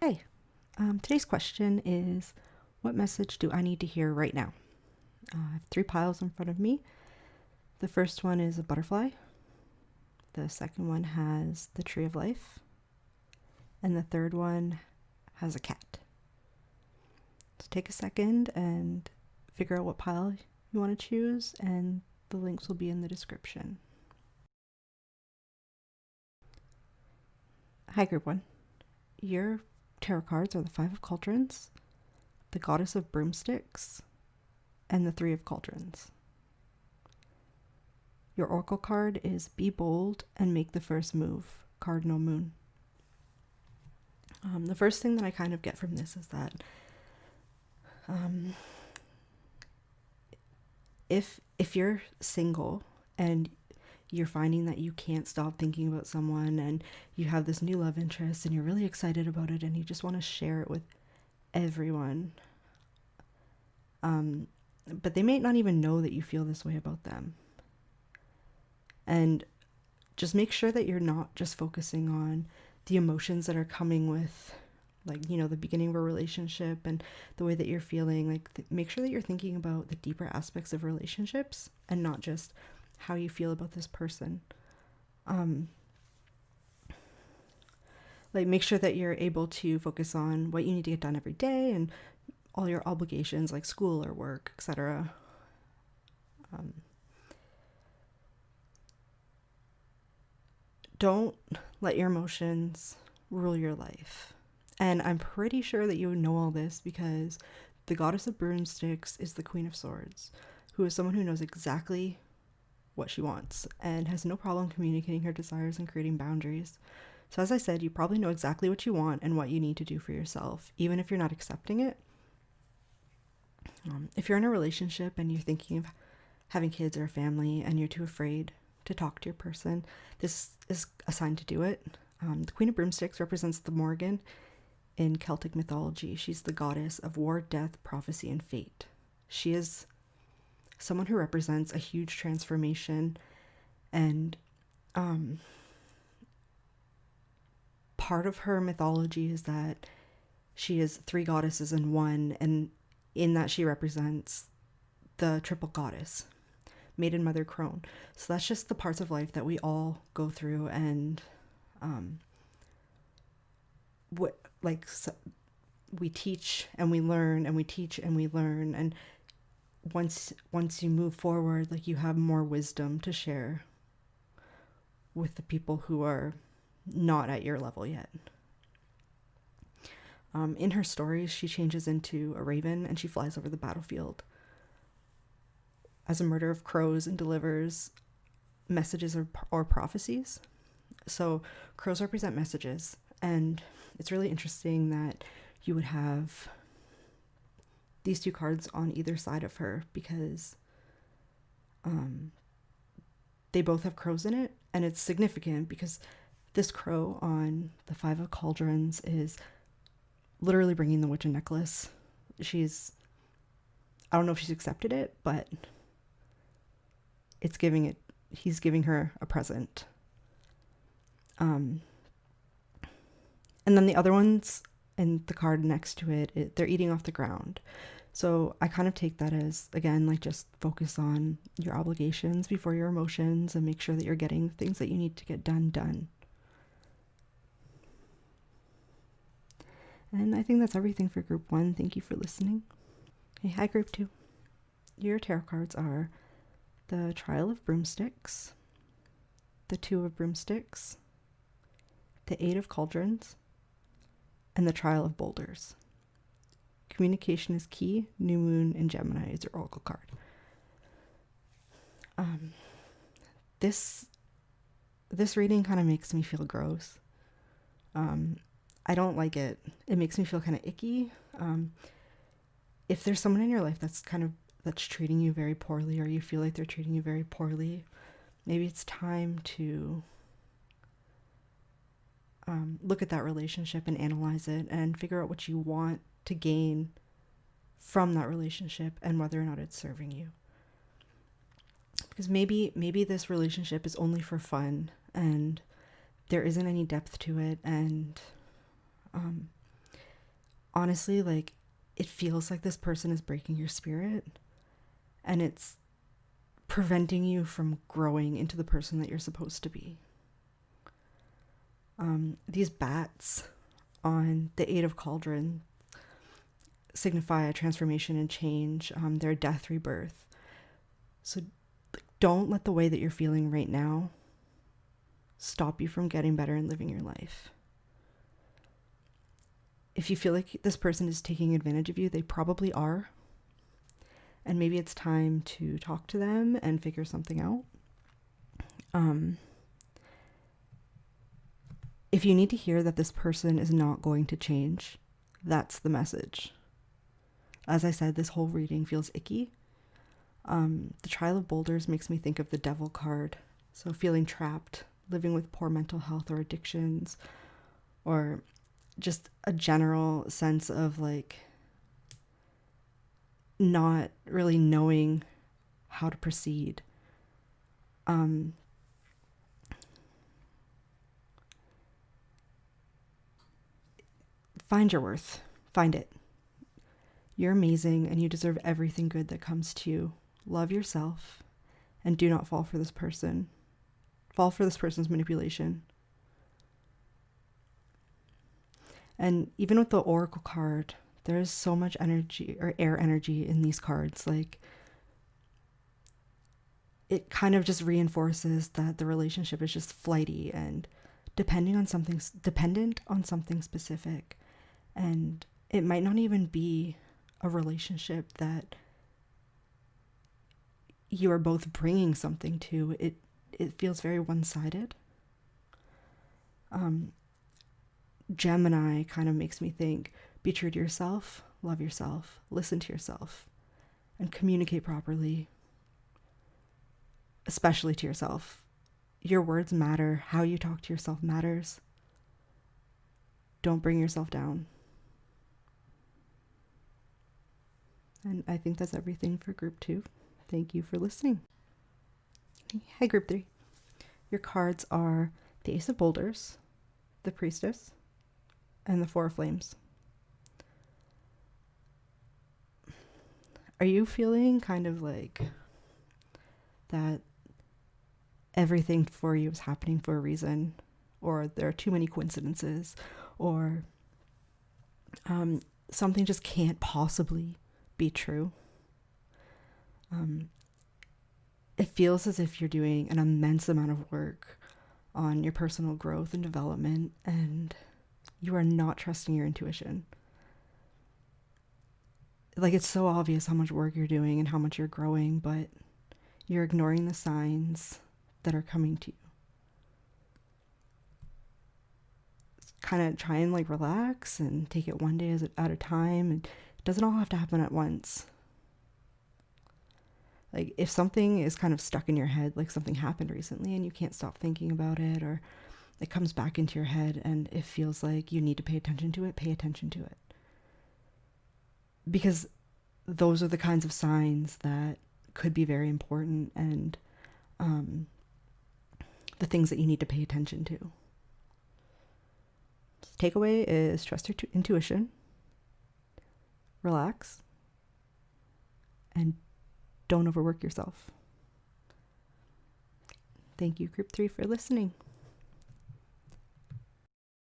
Hey, today's question is, what message do I need to hear right now? I have 3 piles in front of me. The first one is a butterfly. The second one has the tree of life. And the third one has a cat. So take a second and figure out what pile you want to choose, and the links will be in the description. Hi, Group 1. Your tarot cards are the Five of Cauldrons, the Goddess of Broomsticks, and the Three of Cauldrons. Your Oracle card is Be Bold and Make the First Move, Cardinal Moon. The first thing that I kind of get from this is that if you're single and you're finding that you can't stop thinking about someone and you have this new love interest and you're really excited about it and you just want to share it with everyone, but they may not even know that you feel this way about them. And just make sure that you're not just focusing on the emotions that are coming with, like, you know, the beginning of a relationship and the way that you're feeling. Like, make sure that you're thinking about the deeper aspects of relationships and not just how you feel about this person. Like, make sure that you're able to focus on what you need to get done every day and all your obligations like school or work, etc. Don't let your emotions rule your life. And I'm pretty sure that you know all this because the Goddess of Broomsticks is the Queen of Swords, who is someone who knows exactly what she wants and has no problem communicating her desires and creating boundaries. So as I said, you probably know exactly what you want and what you need to do for yourself, even if you're not accepting it. If you're in a relationship and you're thinking of having kids or a family and you're too afraid to talk to your person, this is a sign to do it. The Queen of Broomsticks represents the Morrigan in Celtic mythology. She's the goddess of war, death, prophecy, and fate. She is someone who represents a huge transformation, and part of her mythology is that she is 3 goddesses in one, and in that she represents the triple goddess, Maiden, Mother, Crone. So that's just the parts of life that we all go through, and we teach and we learn and we teach and we learn, and once you move forward, like, you have more wisdom to share with the people who are not at your level yet. In her stories, she changes into a raven and she flies over the battlefield as a murder of crows and delivers messages or prophecies. So crows represent messages, and it's really interesting that you would have these 2 cards on either side of her because they both have crows in it, and it's significant because this crow on the Five of Cauldrons is literally bringing the witch a necklace. I don't know if she's accepted it, but he's giving her a present. And then the other ones and the card next to it, they're eating off the ground. So I kind of take that as, again, like, just focus on your obligations before your emotions and make sure that you're getting things that you need to get done. And I think that's everything for Group 1. Thank you for listening. Okay, hi, Group 2. Your tarot cards are the Trial of Broomsticks, the Two of Broomsticks, the Eight of Cauldrons, and the Trial of Boulders. Communication is key. New Moon in Gemini is your Oracle card. This reading kind of makes me feel gross. I don't like it. It makes me feel kind of icky. If there's someone in your life that's treating you very poorly, or you feel like they're treating you very poorly, maybe it's time to look at that relationship and analyze it and figure out what you want to gain from that relationship and whether or not it's serving you. Because maybe this relationship is only for fun and there isn't any depth to it, and honestly, like, it feels like this person is breaking your spirit, and it's preventing you from growing into the person that you're supposed to be. These bats on the Eight of Cauldron signify a transformation and change. They're a death rebirth. So don't let the way that you're feeling right now stop you from getting better and living your life. If you feel like this person is taking advantage of you, they probably are. And maybe it's time to talk to them and figure something out. If you need to hear that this person is not going to change, that's the message. As I said, this whole reading feels icky. The Trial of Boulders makes me think of the Devil card. So feeling trapped, living with poor mental health or addictions, or just a general sense of like not really knowing how to proceed. Find your worth. Find it. You're amazing and you deserve everything good that comes to you. Love yourself and do not fall for this person. Fall for this person's manipulation. And even with the Oracle card, there's so much energy or air energy in these cards. Like, it kind of just reinforces that the relationship is just flighty and dependent on something specific. And it might not even be a relationship that you are both bringing something to. It feels very one-sided. Gemini kind of makes me think, be true to yourself, love yourself, listen to yourself, and communicate properly, especially to yourself. Your words matter. How you talk to yourself matters. Don't bring yourself down. And I think that's everything for Group 2. Thank you for listening. Hi, Group 3. Your cards are the Ace of Boulders, the Priestess, and the Four of Flames. Are you feeling kind of like that everything for you is happening for a reason, or there are too many coincidences, or something just can't possibly be true? It feels as if you're doing an immense amount of work on your personal growth and development, and you are not trusting your intuition. Like, it's so obvious how much work you're doing and how much you're growing, but you're ignoring the signs that are coming to you. Kind of try and like relax and take it one day at a time, and it doesn't all have to happen at once. Like, if something is kind of stuck in your head, like something happened recently and you can't stop thinking about it, or it comes back into your head and it feels like you need to pay attention to it, pay attention to it. Because those are the kinds of signs that could be very important, and the things that you need to pay attention to. Takeaway is trust your intuition, relax, and don't overwork yourself. Thank you, Group 3, for listening.